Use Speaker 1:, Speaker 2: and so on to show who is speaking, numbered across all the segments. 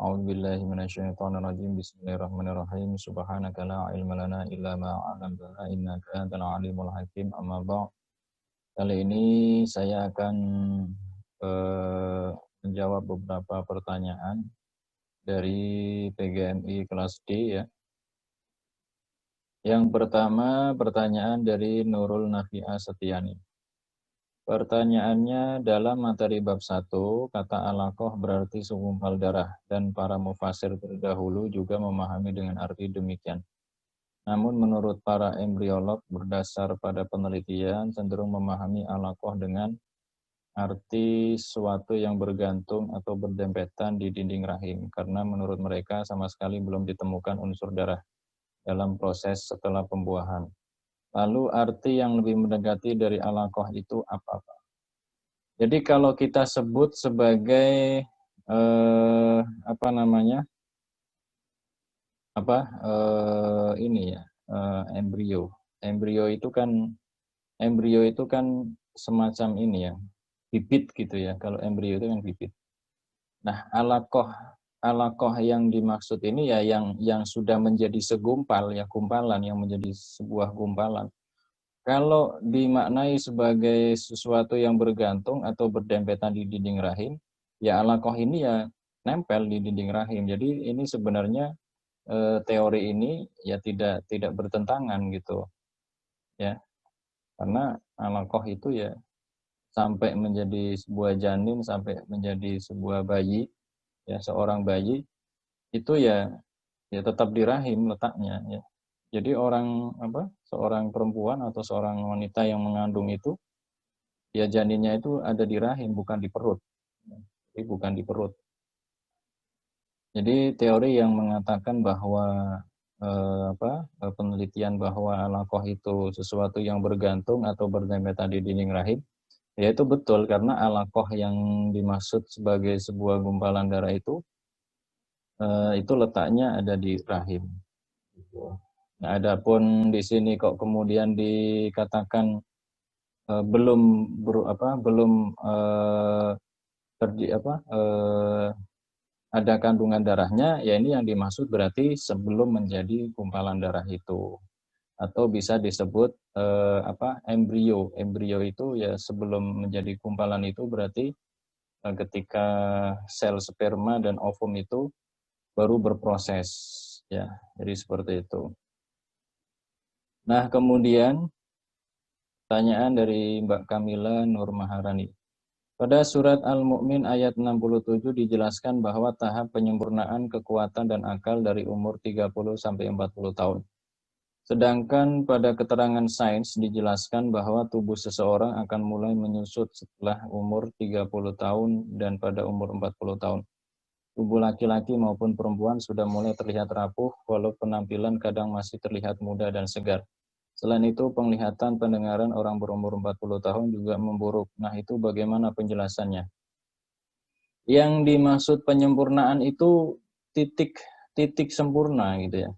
Speaker 1: A'udzu billahi minasyaitonir rajim. Bismillahirrahmanirrahim. Subhanaka la ilma lana illa ma 'allamtana innaka antal alimul hakim. Amma ba'd. Kali ini saya akan menjawab beberapa pertanyaan dari PGMI kelas D ya. Yang pertama pertanyaan dari Nurul Nafi'ah Setiani. Pertanyaannya, dalam materi bab 1, kata alaqah berarti segumpal darah, dan para mufasir terdahulu juga memahami dengan arti demikian. Namun menurut para embriolog berdasar pada penelitian cenderung memahami alaqah dengan arti suatu yang bergantung atau berdempetan di dinding rahim, karena menurut mereka sama sekali belum ditemukan unsur darah dalam proses setelah pembuahan. Lalu arti yang lebih mendekati dari alaqah itu apa? Jadi kalau kita sebut sebagai embrio. Embrio itu kan semacam ini ya, bibit gitu ya. Kalau embrio itu kan bibit. Nah, alaqah yang dimaksud ini ya yang sudah menjadi segumpal ya, gumpalan, yang menjadi sebuah gumpalan. Kalau dimaknai sebagai sesuatu yang bergantung atau berdempetan di dinding rahim, ya alaqah ini ya nempel di dinding rahim. Jadi ini sebenarnya teori ini ya tidak bertentangan gitu ya. Karena alaqah itu ya sampai menjadi sebuah janin, sampai menjadi sebuah bayi, ya seorang bayi itu ya tetap di rahim letaknya ya. Jadi seorang perempuan atau seorang wanita yang mengandung itu, ya janinnya itu ada di rahim, bukan di perut. Jadi bukan di perut. Jadi teori yang mengatakan bahwa penelitian bahwa alaqah itu sesuatu yang bergantung atau berdempetan di dinding rahim, ya itu betul, karena alaqah yang dimaksud sebagai sebuah gumpalan darah itu letaknya ada di rahim. Nah, adapun di sini kok kemudian dikatakan ada kandungan darahnya, ya ini yang dimaksud berarti sebelum menjadi gumpalan darah itu, atau bisa disebut embrio. Embrio itu ya sebelum menjadi gumpalan itu berarti ketika sel sperma dan ovum itu baru berproses ya. Jadi seperti itu. Nah, kemudian pertanyaan dari Mbak Kamila Nur Maharani. Pada surat Al-Mu'min ayat 67 dijelaskan bahwa tahap penyempurnaan kekuatan dan akal dari umur 30 sampai 40 tahun. Sedangkan pada keterangan sains dijelaskan bahwa tubuh seseorang akan mulai menyusut setelah umur 30 tahun dan pada umur 40 tahun. Tubuh laki-laki maupun perempuan sudah mulai terlihat rapuh, walau penampilan kadang masih terlihat muda dan segar. Selain itu, penglihatan pendengaran orang berumur 40 tahun juga memburuk. Nah, itu bagaimana penjelasannya? Yang dimaksud penyempurnaan itu titik sempurna gitu ya.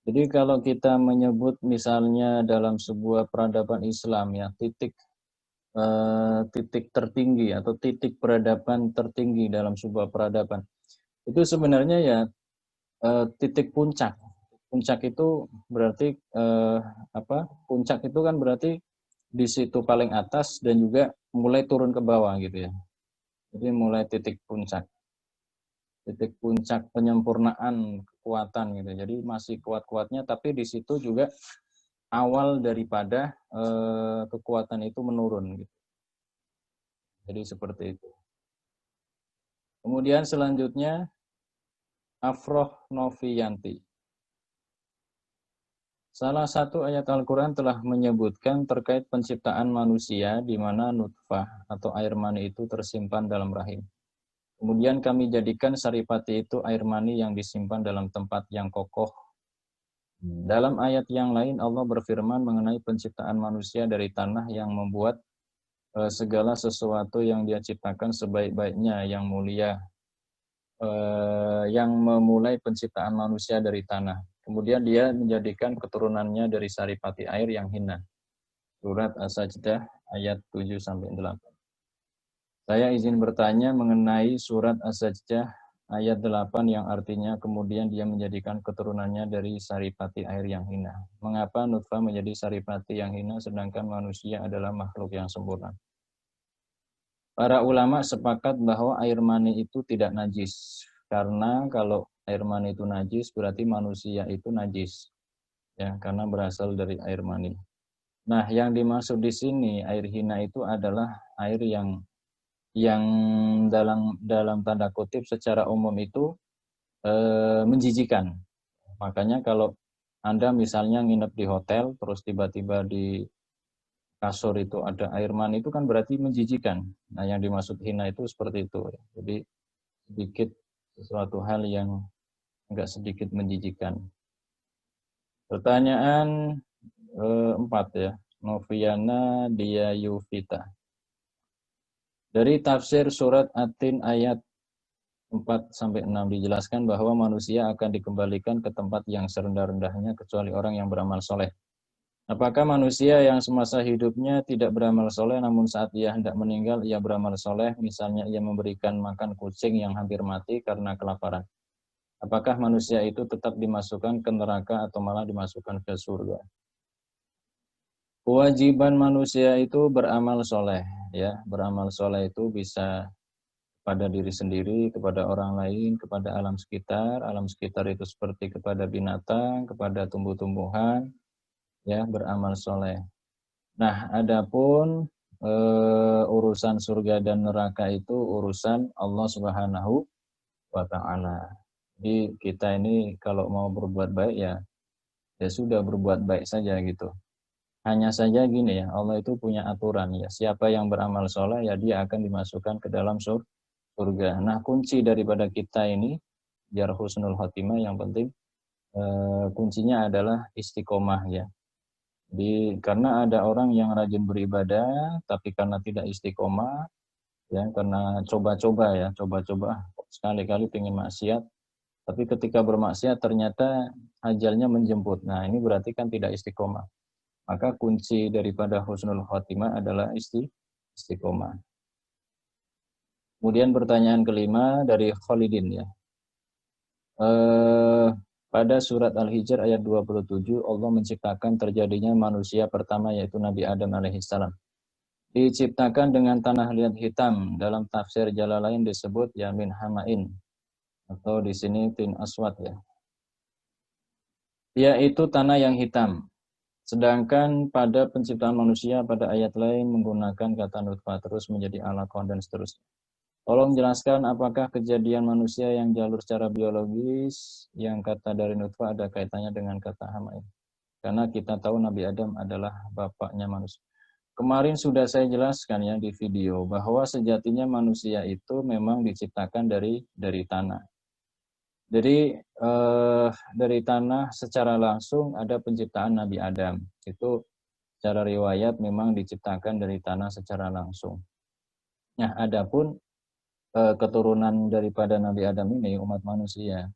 Speaker 1: Jadi kalau kita menyebut misalnya dalam sebuah peradaban Islam ya, titik tertinggi atau titik peradaban tertinggi dalam sebuah peradaban, itu sebenarnya ya titik puncak. Puncak itu berarti puncak itu kan berarti di situ paling atas dan juga mulai turun ke bawah gitu ya. Jadi mulai titik puncak penyempurnaan kekuatan gitu. Jadi masih kuat-kuatnya, tapi di situ juga awal daripada kekuatan itu menurun gitu. Jadi seperti itu. Kemudian selanjutnya Afroh Noviyanti. Salah satu ayat Al-Quran telah menyebutkan terkait penciptaan manusia di mana nutfah atau air mani itu tersimpan dalam rahim. Kemudian kami jadikan saripati itu air mani yang disimpan dalam tempat yang kokoh. Dalam ayat yang lain Allah berfirman mengenai penciptaan manusia dari tanah yang membuat segala sesuatu yang Dia ciptakan sebaik-baiknya, yang mulia, yang memulai penciptaan manusia dari tanah. Kemudian Dia menjadikan keturunannya dari saripati air yang hina. Surat As-Sajdah ayat 7-8. Saya izin bertanya mengenai surat As-Sajdah ayat 8 yang artinya kemudian dia menjadikan keturunannya dari saripati air yang hina. Mengapa nutfah menjadi saripati yang hina sedangkan manusia adalah makhluk yang sempurna? Para ulama sepakat bahwa air mani itu tidak najis. Karena kalau air mani itu najis berarti manusia itu najis. Ya, karena berasal dari air mani. Nah, yang dimaksud di sini air hina itu adalah air yang dalam tanda kutip secara umum itu menjijikan. Makanya kalau Anda misalnya nginep di hotel, terus tiba-tiba di kasur itu ada air mani, itu kan berarti menjijikan. Nah, yang dimaksud hina itu seperti itu. Jadi sedikit sesuatu hal yang agak sedikit menjijikan. Pertanyaan 4 ya. Noviana Diayuvita. Dari tafsir surat At-Tin ayat 4-6 dijelaskan bahwa manusia akan dikembalikan ke tempat yang serendah-rendahnya kecuali orang yang beramal soleh. Apakah manusia yang semasa hidupnya tidak beramal soleh namun saat ia hendak meninggal ia beramal soleh, misalnya ia memberikan makan kucing yang hampir mati karena kelaparan. Apakah manusia itu tetap dimasukkan ke neraka atau malah dimasukkan ke surga? Kewajiban manusia itu beramal soleh. Ya, beramal soleh itu bisa pada diri sendiri, kepada orang lain, kepada alam sekitar. Alam sekitar itu seperti kepada binatang, kepada tumbuh-tumbuhan, ya, beramal soleh. Nah, adapun urusan surga dan neraka itu urusan Allah Subhanahu wa Ta'ala. Jadi kita ini kalau mau berbuat baik ya sudah berbuat baik saja gitu. Hanya saja gini ya, Allah itu punya aturan ya. Siapa yang beramal soleh ya dia akan dimasukkan ke dalam surga. Nah, kunci daripada kita ini biar husnul khotimah yang penting kuncinya adalah istiqomah ya. Jadi karena ada orang yang rajin beribadah tapi karena tidak istiqomah ya, karena coba-coba ya, coba-coba sekali-kali pengen maksiat, tapi ketika bermaksiat ternyata ajalnya menjemput. Nah, ini berarti kan tidak istiqomah. Maka kunci daripada husnul khotimah adalah istiqomah. Kemudian pertanyaan kelima dari Khalidin ya. Pada surat Al-Hijr ayat 27 Allah menciptakan terjadinya manusia pertama yaitu Nabi Adam alaihissalam. Diciptakan dengan tanah liat hitam. Dalam tafsir Jalalain disebut yamin hamain atau di sini tin aswad ya. Yaitu tanah yang hitam. Sedangkan pada penciptaan manusia pada ayat lain menggunakan kata nutfah terus menjadi alaqah dan seterusnya. Tolong jelaskan apakah kejadian manusia yang jalur secara biologis yang kata dari nutfah ada kaitannya dengan kata hamain. Karena kita tahu Nabi Adam adalah bapaknya manusia. Kemarin sudah saya jelaskan ya di video bahwa sejatinya manusia itu memang diciptakan dari tanah. Jadi dari tanah secara langsung ada penciptaan Nabi Adam. Itu secara riwayat memang diciptakan dari tanah secara langsung. Nah, adapun keturunan daripada Nabi Adam ini umat manusia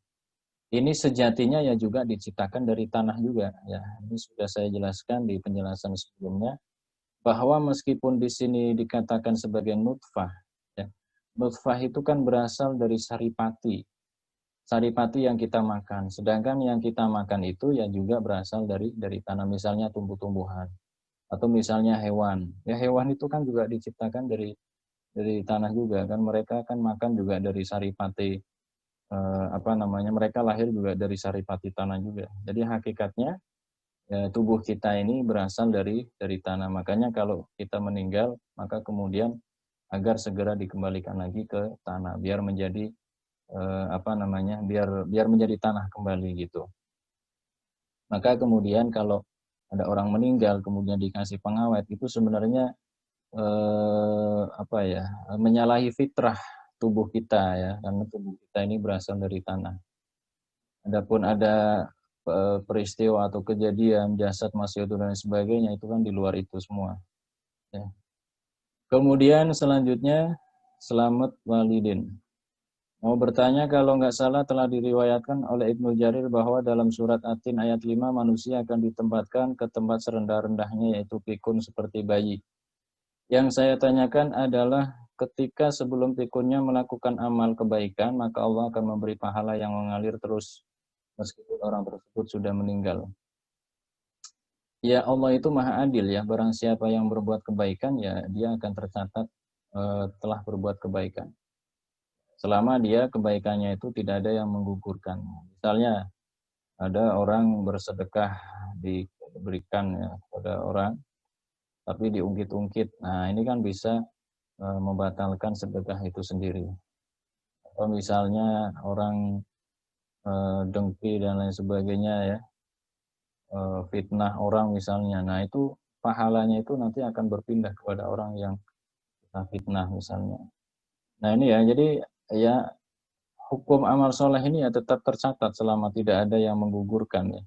Speaker 1: ini sejatinya ya juga diciptakan dari tanah juga ya. Ini sudah saya jelaskan di penjelasan sebelumnya bahwa meskipun di sini dikatakan sebagai nutfah ya, nutfah itu kan berasal dari saripati yang kita makan, sedangkan yang kita makan itu ya juga berasal dari tanah, misalnya tumbuh-tumbuhan atau misalnya hewan ya, hewan itu kan juga diciptakan dari tanah juga kan, mereka kan makan juga dari saripati mereka lahir juga dari saripati tanah juga. Jadi hakikatnya tubuh kita ini berasal dari tanah. Makanya kalau kita meninggal maka kemudian agar segera dikembalikan lagi ke tanah biar menjadi biar menjadi tanah kembali gitu. Maka kemudian kalau ada orang meninggal kemudian dikasih pengawet itu sebenarnya menyalahi fitrah tubuh kita ya, karena tubuh kita ini berasal dari tanah. Adapun ada peristiwa atau kejadian jasad masih utuh dan sebagainya itu kan di luar itu semua ya. Kemudian selanjutnya Selamat Walidin mau bertanya, kalau nggak salah telah diriwayatkan oleh Ibnu Jarir bahwa dalam surat At-Tin ayat 5 manusia akan ditempatkan ke tempat serendah-rendahnya yaitu pikun seperti bayi. Yang saya tanyakan adalah ketika sebelum pikunnya melakukan amal kebaikan, maka Allah akan memberi pahala yang mengalir terus meskipun orang tersebut sudah meninggal. Ya Allah itu maha adil ya, barang siapa yang berbuat kebaikan ya dia akan tercatat telah berbuat kebaikan. Selama dia kebaikannya itu tidak ada yang menggugurkan. Misalnya ada orang bersedekah diberikan ya pada orang, tapi diungkit-ungkit. Nah ini kan bisa membatalkan sedekah itu sendiri. Atau misalnya orang dengki dan lain sebagainya ya, fitnah orang misalnya. Nah itu pahalanya itu nanti akan berpindah kepada orang yang kita fitnah misalnya. Nah ini ya, jadi ya hukum amal soleh ini ya tetap tercatat selama tidak ada yang menggugurkan ya.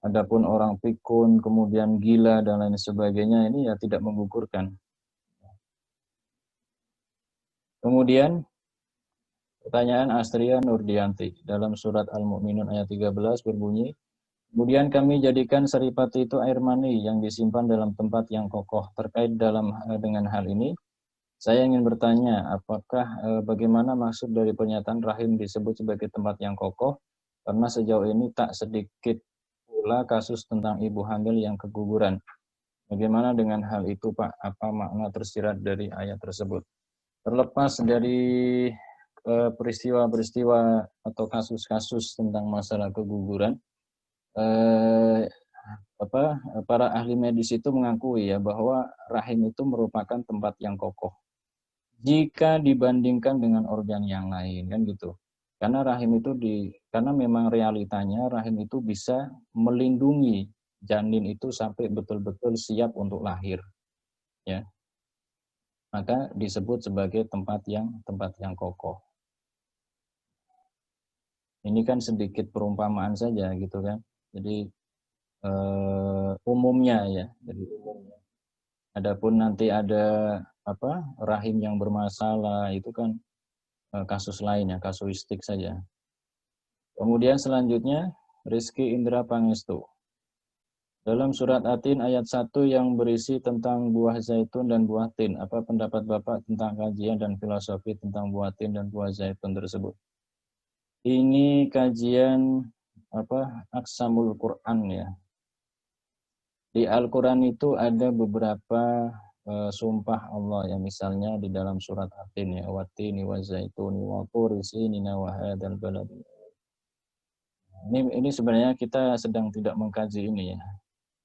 Speaker 1: Adapun orang pikun, kemudian gila dan lain sebagainya ini ya tidak menggugurkan. Kemudian pertanyaan Astria Nurdianti dalam surat Al-Mu'minun ayat 13 berbunyi, kemudian kami jadikan saripati itu air mani yang disimpan dalam tempat yang kokoh. Terkait dengan hal ini, saya ingin bertanya, apakah bagaimana maksud dari pernyataan rahim disebut sebagai tempat yang kokoh? Karena sejauh ini tak sedikit pula kasus tentang ibu hamil yang keguguran. Bagaimana dengan hal itu, Pak? Apa makna tersirat dari ayat tersebut? Terlepas dari peristiwa-peristiwa atau kasus-kasus tentang masalah keguguran, eh, para ahli medis itu mengakui ya bahwa rahim itu merupakan tempat yang kokoh jika dibandingkan dengan organ yang lain kan gitu. Karena rahim itu karena memang realitanya rahim itu bisa melindungi janin itu sampai betul-betul siap untuk lahir ya. Maka disebut sebagai tempat yang kokoh. Ini kan sedikit perumpamaan saja gitu kan. Jadi umumnya ya. Jadi umumnya. Adapun nanti ada rahim yang bermasalah itu kan kasus lain ya, kasuistik saja. Kemudian selanjutnya Rizky Indra Pangestu. Dalam surat Atin ayat 1 yang berisi tentang buah zaitun dan buah tin, apa pendapat Bapak tentang kajian dan filosofi tentang buah tin dan buah zaitun tersebut? Ini kajian Aqsamul Quran ya. Di Al-Quran itu ada beberapa sumpah Allah ya, misalnya di dalam surat Atin ya, watini wa zaituni wa turi sinina wa hadzal balad. Ini sebenarnya kita sedang tidak mengkaji ini ya.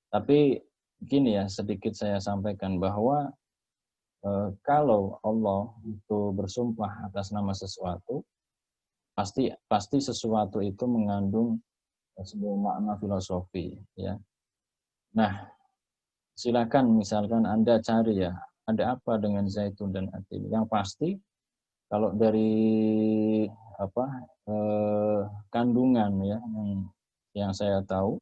Speaker 1: Tapi begini ya, sedikit saya sampaikan bahwa kalau Allah itu bersumpah atas nama sesuatu, pasti sesuatu itu mengandung sebuah makna filosofi ya. Nah, silakan misalkan Anda cari ya, ada apa dengan zaitun dan atin. Yang pasti kalau dari kandungan ya yang saya tahu,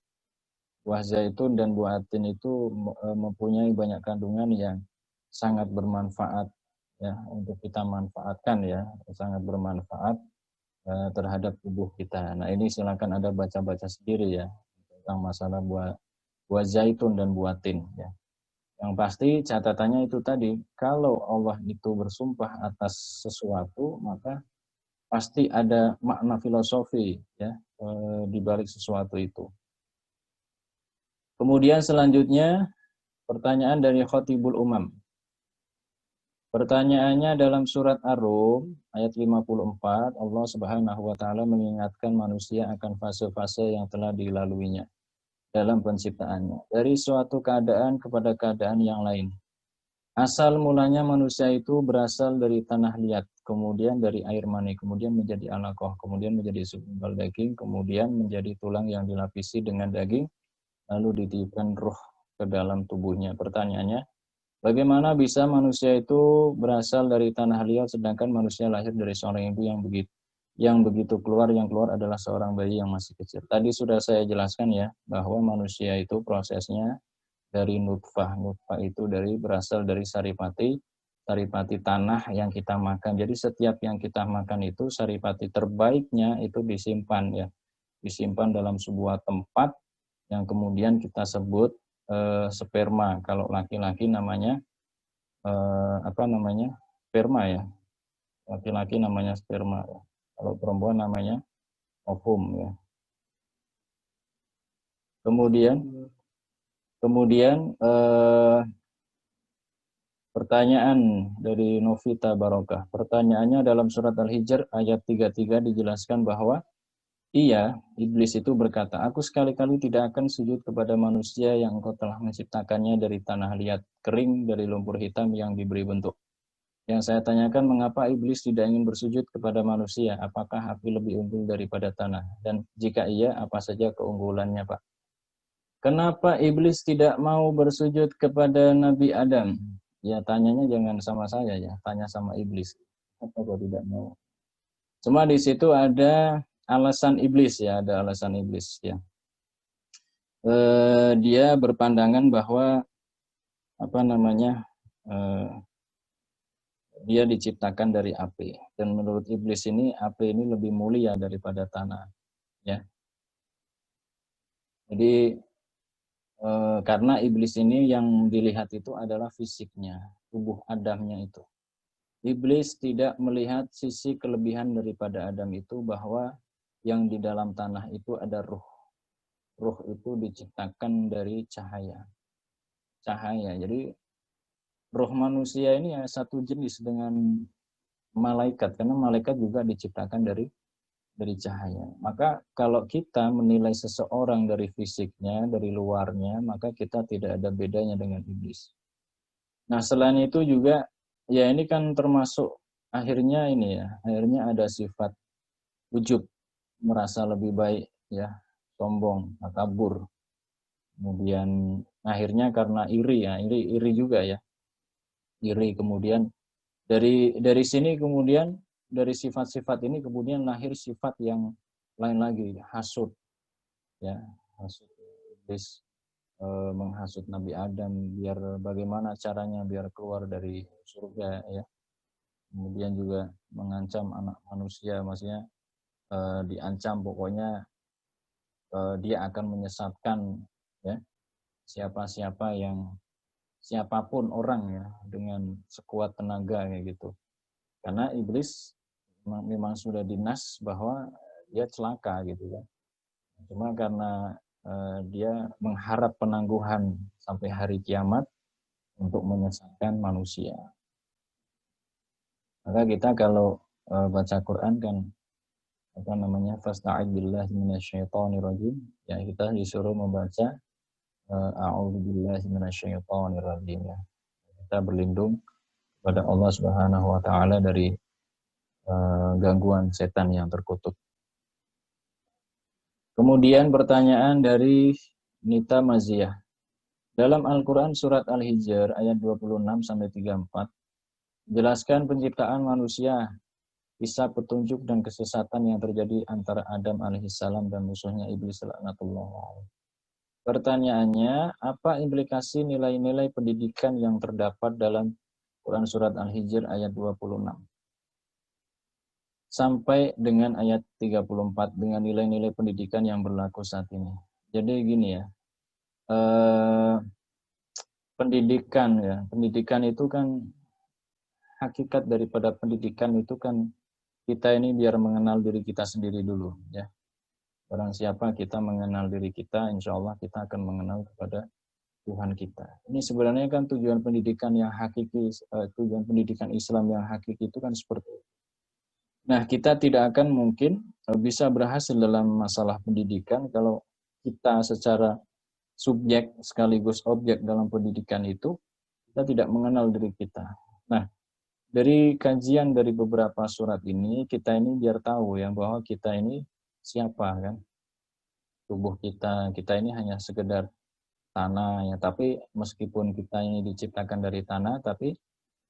Speaker 1: buah zaitun dan buah atin itu mempunyai banyak kandungan yang sangat bermanfaat ya untuk kita manfaatkan ya, sangat bermanfaat terhadap tubuh kita. Nah, ini silakan Anda baca-baca sendiri ya tentang masalah buah zaitun dan buah tin ya. Yang pasti catatannya itu tadi, kalau Allah itu bersumpah atas sesuatu, maka pasti ada makna filosofi ya di balik sesuatu itu. Kemudian selanjutnya pertanyaan dari Khatibul Umam. Pertanyaannya dalam surat Ar-Rum ayat 54, Allah Subhanahu wa taala mengingatkan manusia akan fase-fase yang telah dilaluinya dalam penciptaannya, dari suatu keadaan kepada keadaan yang lain. Asal mulanya manusia itu berasal dari tanah liat, kemudian dari air mani, kemudian menjadi alaqah, kemudian menjadi segumpal daging, kemudian menjadi tulang yang dilapisi dengan daging, lalu ditiupkan ruh ke dalam tubuhnya. Pertanyaannya, bagaimana bisa manusia itu berasal dari tanah liat sedangkan manusia lahir dari seorang ibu yang begitu yang keluar adalah seorang bayi yang masih kecil. Tadi sudah saya jelaskan ya bahwa manusia itu prosesnya dari nutfah. Nutfah itu berasal dari saripati tanah yang kita makan. Jadi setiap yang kita makan itu saripati terbaiknya itu disimpan ya. Disimpan dalam sebuah tempat yang kemudian kita sebut sperma. Kalau laki-laki namanya apa namanya, sperma ya. Laki-laki namanya sperma, ya. Kalau perempuan namanya ovum ya. Kemudian pertanyaan dari Novita Barokah. Pertanyaannya dalam surat Al-Hijr ayat 33 dijelaskan bahwa iya, iblis itu berkata, aku sekali-kali tidak akan sujud kepada manusia yang engkau telah menciptakannya dari tanah liat, kering dari lumpur hitam yang diberi bentuk. Yang saya tanyakan, mengapa iblis tidak ingin bersujud kepada manusia? Apakah api lebih unggul daripada tanah? Dan jika iya, apa saja keunggulannya, Pak? Kenapa iblis tidak mau bersujud kepada Nabi Adam? Ya, tanyanya jangan sama saya ya, tanya sama iblis. Apa kok tidak mau? Cuma di situ ada alasan iblis ya, ada alasan iblis ya. Dia berpandangan bahwa apa namanya, dia diciptakan dari api, dan menurut iblis ini api ini lebih mulia daripada tanah ya. Jadi karena iblis ini yang dilihat itu adalah fisiknya, tubuh Adamnya itu. Iblis tidak melihat sisi kelebihan daripada Adam itu, bahwa yang di dalam tanah itu ada ruh. Ruh itu diciptakan dari cahaya. Cahaya. Jadi ruh manusia ini ya satu jenis dengan malaikat, karena malaikat juga diciptakan dari cahaya. Maka kalau kita menilai seseorang dari fisiknya, dari luarnya, maka kita tidak ada bedanya dengan iblis. Nah, selain itu juga ya ini kan termasuk akhirnya ini ya, akhirnya ada sifat ujub, merasa lebih baik ya, sombong, takabur. Kemudian akhirnya karena iri ya, iri juga ya. Iri, kemudian dari sini kemudian dari sifat-sifat ini kemudian lahir sifat yang lain lagi, hasud ya, hasud. Iblis menghasut Nabi Adam biar bagaimana caranya biar keluar dari surga ya. Kemudian juga mengancam anak manusia, maksudnya diancam pokoknya dia akan menyesatkan ya siapapun orang ya dengan sekuat tenaga kayak gitu. Karena iblis memang sudah dinas bahwa dia celaka gitu kan. Cuma karena dia mengharap penangguhan sampai hari kiamat untuk menyesatkan manusia. Maka kita kalau baca Quran kan apa namanya, fasta'id billahi minasyaitonir rajim, ya kita disuruh membaca a'udzubillahi minasyaitonir rajim ya. Kita berlindung kepada Allah Subhanahu wa taala dari gangguan setan yang terkutuk. Kemudian pertanyaan dari Nita Maziyah. Dalam Al-Qur'an surat Al-Hijr ayat 26 sampai 34 jelaskan penciptaan manusia, kisah petunjuk dan kesesatan yang terjadi antara Adam alaihissalam dan musuhnya iblis laknatullah. Pertanyaannya, apa implikasi nilai-nilai pendidikan yang terdapat dalam Quran Surat Al-Hijr ayat 26 sampai dengan ayat 34 dengan nilai-nilai pendidikan yang berlaku saat ini. Jadi gini ya, pendidikan itu kan, hakikat daripada pendidikan itu kan kita ini biar mengenal diri kita sendiri dulu ya. Barang siapa kita mengenal diri kita, insya Allah kita akan mengenal kepada Tuhan kita. Ini sebenarnya kan tujuan pendidikan yang hakiki, tujuan pendidikan Islam yang hakiki itu kan seperti itu. Nah, kita tidak akan mungkin bisa berhasil dalam masalah pendidikan kalau kita secara subjek sekaligus objek dalam pendidikan itu, kita tidak mengenal diri kita. Nah, dari kajian dari beberapa surat ini, kita ini biar tahu ya bahwa kita ini siapa kan. Tubuh kita ini hanya sekedar tanah ya, tapi meskipun kita ini diciptakan dari tanah, tapi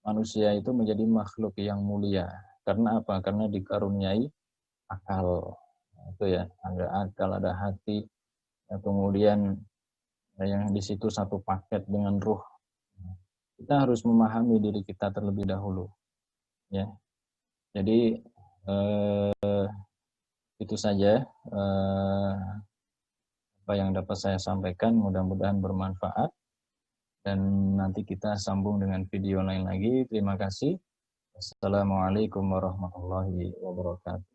Speaker 1: manusia itu menjadi makhluk yang mulia. Karena apa? Karena dikaruniai akal. Itu ya, ada akal, ada hati, ya, kemudian yang di situ satu paket dengan ruh. Kita harus memahami diri kita terlebih dahulu. Ya. Jadi itu saja apa yang dapat saya sampaikan, mudah-mudahan bermanfaat. dan nanti kita sambung dengan video lain lagi. Terima kasih. Assalamualaikum warahmatullahi wabarakatuh.